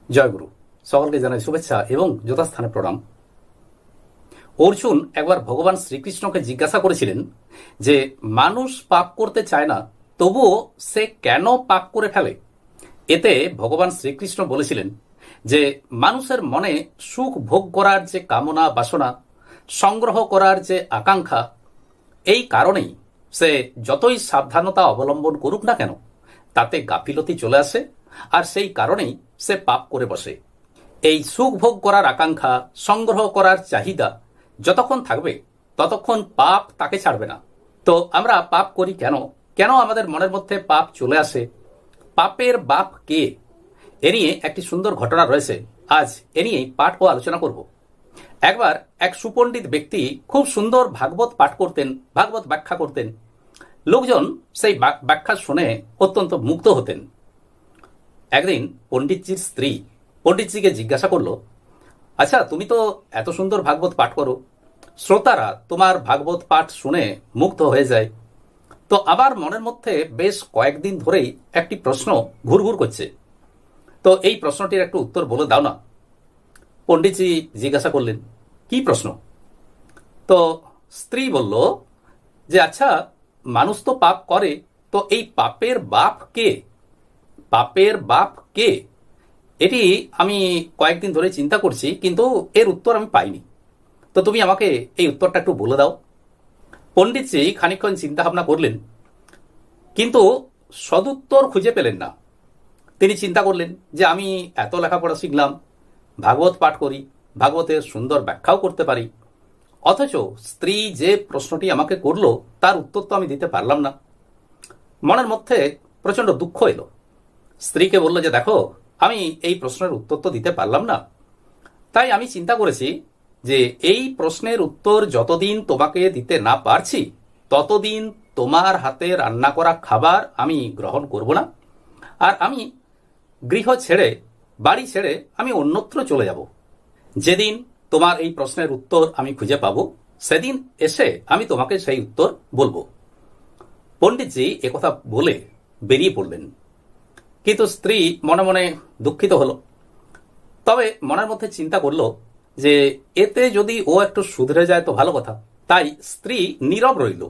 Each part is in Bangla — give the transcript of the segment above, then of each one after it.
জয়গুরু। সকলকে জানাই শুভেচ্ছা এবং যথাস্থানে প্রণাম। অর্জুন একবার ভগবান শ্রীকৃষ্ণকে জিজ্ঞাসা করেছিলেন যে মানুষ পাপ করতে চায় না, তবুও সে কেন পাপ করে ফেলে। এতে ভগবান শ্রীকৃষ্ণ বলেছিলেন যে মানুষের মনে সুখ ভোগ করার যে কামনা বাসনা, সংগ্রহ করার যে আকাঙ্ক্ষা, এই কারণেই সে যতই সাবধানতা অবলম্বন করুক না কেন, তাতে গাফিলতি চলে আসে, আর সেই কারণেই সে পাপ করে বসে। এই সুখ ভোগ করার আকাঙ্ক্ষা, সংগ্রহ করার চাহিদা যতক্ষণ থাকবে ততক্ষণ পাপ তাকে ছাড়বে না। তো আমরা পাপ করি কেন, কেন আমাদের মনের মধ্যে পাপ চলে আসে, পাপের বাপ কে, এ নিয়ে একটি সুন্দর ঘটনা রয়েছে। আজ এ নিয়েই পাঠ ও আলোচনা করব। একবার এক সুপণ্ডিত ব্যক্তি খুব সুন্দর ভাগবত পাঠ করতেন, ভাগবত ব্যাখ্যা করতেন। লোকজন সেই ব্যাখ্যা শুনে অত্যন্ত মুগ্ধ হতেন। একদিন পণ্ডিতজির স্ত্রী পণ্ডিতজিকে জিজ্ঞাসা করলো, আচ্ছা, তুমি তো এত সুন্দর ভাগবত পাঠ করো, শ্রোতারা তোমার ভাগবত পাঠ শুনে মুগ্ধ হয়ে যায়, তো আমার মনের মধ্যে বেশ কয়েকদিন ধরেই একটি প্রশ্ন ঘুরঘুর করছে, তো এই প্রশ্নটির একটু উত্তর বলে দাও না। পণ্ডিতজি জিজ্ঞাসা করলেন, কি প্রশ্ন? তো স্ত্রী বলল যে আচ্ছা, মানুষ তো পাপ করে, তো এই পাপের বাপ কে, পাপের বাপ কে? এটি আমি কয়েকদিন ধরে চিন্তা করছি, কিন্তু এর উত্তর আমি পাইনি, তো তুমি আমাকে এই উত্তরটা একটু বলে দাও। পণ্ডিতজি খানিকক্ষণ চিন্তা ভাবনা করলেন, কিন্তু সদুত্তর খুঁজে পেলেন না। তিনি চিন্তা করলেন যে আমি এত লেখাপড়া শিখলাম, ভাগবত পাঠ করি, ভাগবতের সুন্দর ব্যাখ্যাও করতে পারি, অথচ স্ত্রী যে প্রশ্নটি আমাকে করলো তার উত্তর তো আমি দিতে পারলাম না। মনের মধ্যে প্রচণ্ড দুঃখ এলো। স্ত্রীকে বলল যে দেখো, আমি এই প্রশ্নের উত্তর তো দিতে পারলাম না, তাই আমি চিন্তা করেছি যে এই প্রশ্নের উত্তর যতদিন তোমাকে দিতে না পারছি, ততদিন তোমার হাতে রান্না করা খাবার আমি গ্রহণ করব না, আর আমি গৃহ ছেড়ে, বাড়ি ছেড়ে আমি অন্যত্র চলে যাব। যেদিন তোমার এই প্রশ্নের উত্তর আমি খুঁজে পাবো, সেদিন এসে আমি তোমাকে সেই উত্তর বলবো। পণ্ডিতজি একথা বলে বেরিয়ে পড়লেন। কিন্তু স্ত্রী মনে মনে দুঃখিত হলো, তবে মনের মধ্যে চিন্তা করলো যে এতে যদি ও একটু শুধরে যায় তো ভালো কথা। তাই স্ত্রী নীরব রইল।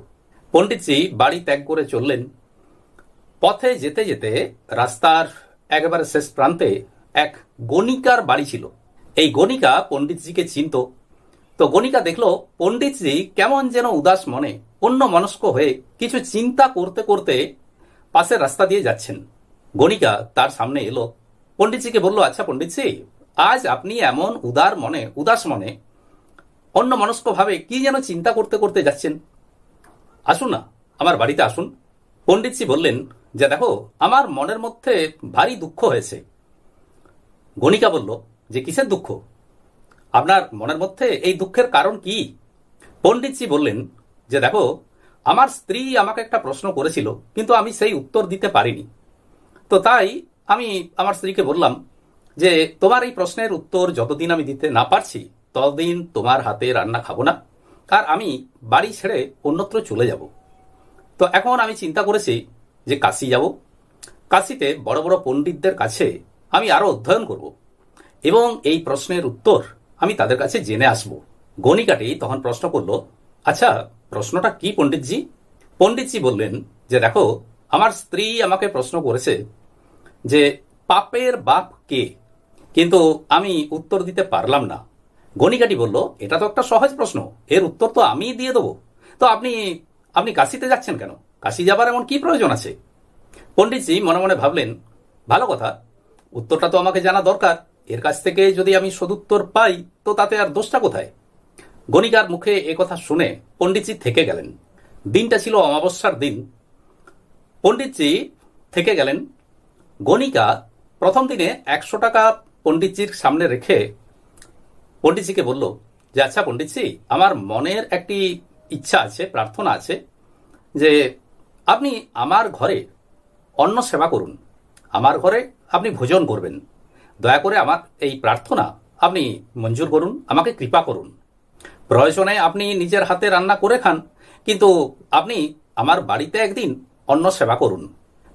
পণ্ডিতজি বাড়ি ত্যাগ করে চললেন। পথে যেতে যেতে রাস্তার একেবারে শেষ প্রান্তে এক গণিকার বাড়ি ছিল। এই গণিকা পণ্ডিতজিকে চিনত। তো গণিকা দেখলো পণ্ডিতজি কেমন যেন উদাস মনে, অন্য মনস্ক হয়ে কিছু চিন্তা করতে করতে পাশের রাস্তা দিয়ে যাচ্ছেন। গণিকা তার সামনে এলো, পণ্ডিতজিকে বলল, আচ্ছা পণ্ডিতজি, আজ আপনি এমন উদাস মনে অন্য মনস্ক ভাবে কি যেন চিন্তা করতে করতে যাচ্ছেন, আসুন না, আমার বাড়িতে আসুন। পণ্ডিতজি বললেন যে দেখো, আমার মনের মধ্যে ভারী দুঃখ হয়েছে। গণিকা বলল যে কিসের দুঃখ, আপনার মনের মধ্যে এই দুঃখের কারণ কি? পণ্ডিতজি বললেন যে দেখো, আমার স্ত্রী আমাকে একটা প্রশ্ন করেছিল, কিন্তু আমি সেই উত্তর দিতে পারিনি, তো তাই আমি আমার স্ত্রীকে বললাম যে তোমার এই প্রশ্নের উত্তর যতদিন আমি দিতে না পারছি, ততদিন তোমার হাতে রান্না খাবো না, আর আমি বাড়ি ছেড়ে অন্যত্র চলে যাব। তো এখন আমি চিন্তা করেছি যে কাশী যাব। কাশীতে বড় বড় পণ্ডিতদের কাছে আমি আরো অধ্যয়ন করব এবং এই প্রশ্নের উত্তর আমি তাদের কাছে জেনে আসব। গণিকাটি তখন প্রশ্ন করলো, আচ্ছা, প্রশ্নটা কি পণ্ডিতজি? পণ্ডিতজি বললেন যে দেখো, আমার স্ত্রী আমাকে প্রশ্ন করেছে যে পাপের বাপ কে, কিন্তু আমি উত্তর দিতে পারলাম না। গণিকাটি বলল, এটা তো একটা সহজ প্রশ্ন, এর উত্তর তো আমি দিয়ে দেবো, তো আপনি আপনি কাশীতে যাচ্ছেন কেন? কাশী যাবার এমন কি প্রয়োজন আছে? পণ্ডিতজি মনে মনে ভাবলেন, ভালো কথা, উত্তরটা তো আমাকে জানা দরকার, এর কাছ থেকে যদি আমি সদুত্তর পাই তো তাতে আর দোষটা কোথায়? গণিকার মুখে একথা শুনে পণ্ডিতজি থেকে গেলেন। দিনটা ছিল অমাবস্যার দিন। পণ্ডিতজি থেকে গেলেন। গণিকা প্রথম দিনে 100 টাকা পণ্ডিতজির সামনে রেখে পণ্ডিতজিকে বলল যে আচ্ছা পণ্ডিতজি, আমার মনের একটি ইচ্ছা আছে, প্রার্থনা আছে, যে আপনি আমার ঘরে অন্ন সেবা করুন, আমার ঘরে আপনি ভোজন করবেন, দয়া করে আমার এই প্রার্থনা আপনি মঞ্জুর করুন, আমাকে কৃপা করুন। প্রয়োজনে আপনি নিজের হাতে রান্না করে খান, কিন্তু আপনি আমার বাড়িতে একদিন অন্ন সেবা করুন।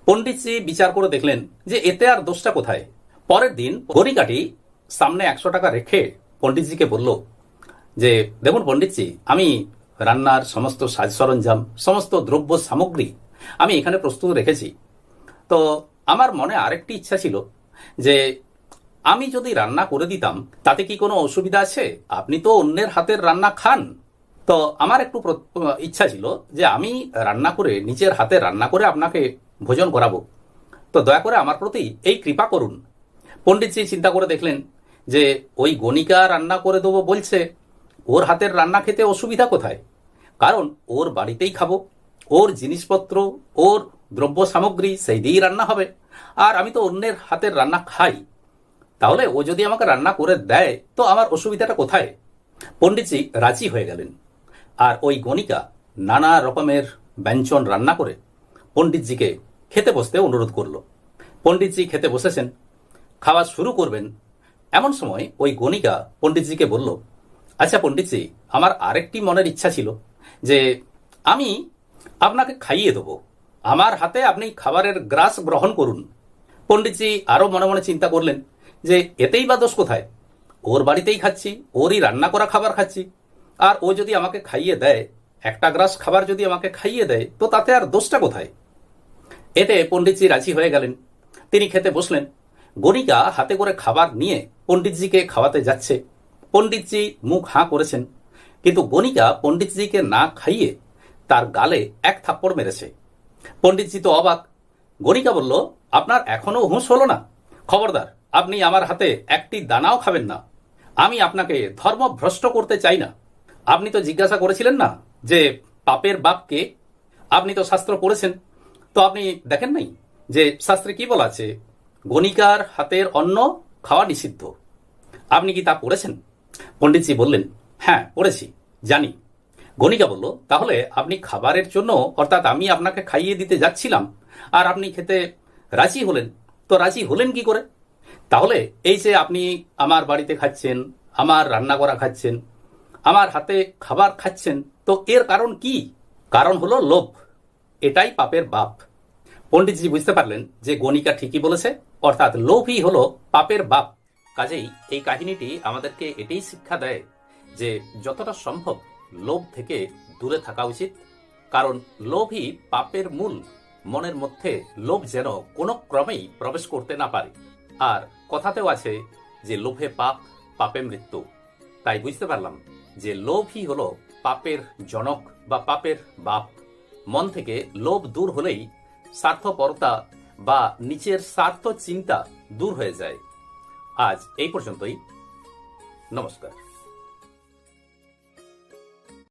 পণ্ডিতজি বিচার করে দেখলেন যে এতে আর দোষটা কোথায়। পরের দিন গণিকাটি সামনে 100 টাকা রেখে পণ্ডিতজিকে বলল যে দেখুন পণ্ডিতজি, আমি রান্নার সমস্ত সাজ সরঞ্জাম, সমস্ত দ্রব্য সামগ্রী আমি এখানে প্রস্তুত রেখেছি। তো আমার মনে আরেকটি ইচ্ছা ছিল যে আমি যদি রান্না করে দিতাম তাতে কি কোনো অসুবিধা আছে? আপনি তো অন্যের হাতের রান্না খান। তো আমার একটু ইচ্ছা ছিল যে আমি রান্না করে, নিজের হাতে রান্না করে আপনাকে ভোজন করাবো। তো দয়া করে আমার প্রতি এই কৃপা করুন। পণ্ডিতজি চিন্তা করে দেখলেন যে ওই গণিকা রান্না করে দেবো বলছে, ওর হাতের রান্না খেতে অসুবিধা কোথায়? কারণ ওর বাড়িতেই খাবো, ওর জিনিসপত্র, ওর দ্রব্য সামগ্রী সেই দিয়েই রান্না হবে। আর আমি তো অন্যের হাতের রান্না খাই, তাহলে ও যদি আমাকে রান্না করে দেয় তো আমার অসুবিধাটা কোথায়? পণ্ডিতজি রাজি হয়ে গেলেন। আর ওই গণিকা নানা রকমের ব্যঞ্জন রান্না করে পণ্ডিতজিকে খেতে বসতে অনুরোধ করলো। পণ্ডিতজি খেতে বসেছেন, খাওয়া শুরু করবেন, এমন সময় ওই গণিকা পণ্ডিতজিকে বলল, আচ্ছা পণ্ডিতজি, আমার আরেকটি মনের ইচ্ছা ছিল যে আমি আপনাকে খাইয়ে দেবো, আমার হাতে আপনি খাবারের গ্রাস গ্রহণ করুন। পণ্ডিতজি আরো মনে মনে চিন্তা করলেন যে এতেই বা দোষ কোথায়? ওর বাড়িতেই খাচ্ছি, ওরই রান্না করা খাবার খাচ্ছি, আর ও যদি আমাকে খাইয়ে দেয়, একটা গ্রাস খাবার যদি আমাকে খাইয়ে দেয়, তো তাতে আর দোষটা কোথায়? এতে পণ্ডিতজি রাজি হয়ে গেলেন। তিনি খেতে বসলেন। গণিকা হাতে করে খাবার নিয়ে পণ্ডিতজিকে খাওয়াতে যাচ্ছে। পণ্ডিতজি মুখ হাঁ করেছেন, কিন্তু গণিকা পণ্ডিতজিকে না খাইয়ে তার গালে এক থাপ্পড় মেরেছে। পণ্ডিতজি তো অবাক। গণিকা বলল, আপনার এখনো হুঁশ হলো না? খবরদার, আপনি আমার হাতে একটি দানাও খাবেন না। আমি আপনাকে ধর্মভ্রষ্ট করতে চাই না। আপনি তো জিজ্ঞাসা করেছিলেন না যে পাপের বাপ কে? আপনি তো শাস্ত্র পড়েছেন, তো আপনি দেখেন নাই যে শাস্ত্রে কি বলা আছে? গণিকার হাতের অন্ন খাওয়া নিষিদ্ধ। আপনি কি তা পড়েছেন? পণ্ডিতজি বললেন, হ্যাঁ পড়েছি, জানি। গণিকা বলল, তাহলে আপনি খাবারের জন্য, অর্থাৎ আমি আপনাকে খাইয়ে দিতে যাচ্ছিলাম আর আপনি খেতে রাজি হলেন, তো রাজি হলেন কি করে? তাহলে এই যে আপনি আমার বাড়িতে খাচ্ছেন, আমার রান্না করা খাচ্ছেন, আমার হাতে খাবার খাচ্ছেন, তো এর কারণ কি? কারণ হলো লোভ। এটাই পাপের বাপ। পণ্ডিতজি বুঝতে পারলেন যে গণিকা ঠিকই বলেছে, অর্থাৎ লোভই হলো পাপের বাপ। কাজেই এই কাহিনীটি আমাদেরকে এটাই শিক্ষা দেয় যে যতটা সম্ভব লোভ থেকে দূরে থাকা উচিত, কারণ লোভই পাপের মূল। মনের মধ্যে লোভ যেন কোনো ক্রমেই প্রবেশ করতে না পারে। আর কথাতেও আছে যে লোভে পাপ, পাপে মৃত্যু। তাই বুঝতে পারলাম যে লোভই হলো পাপের জনক বা পাপের বাপ। মন থেকে লোভ দূর হলেই স্বার্থপরতা বা নিচের স্বার্থ চিন্তা দূর হয়ে যায়। আজ এই পর্যন্তই। নমস্কার।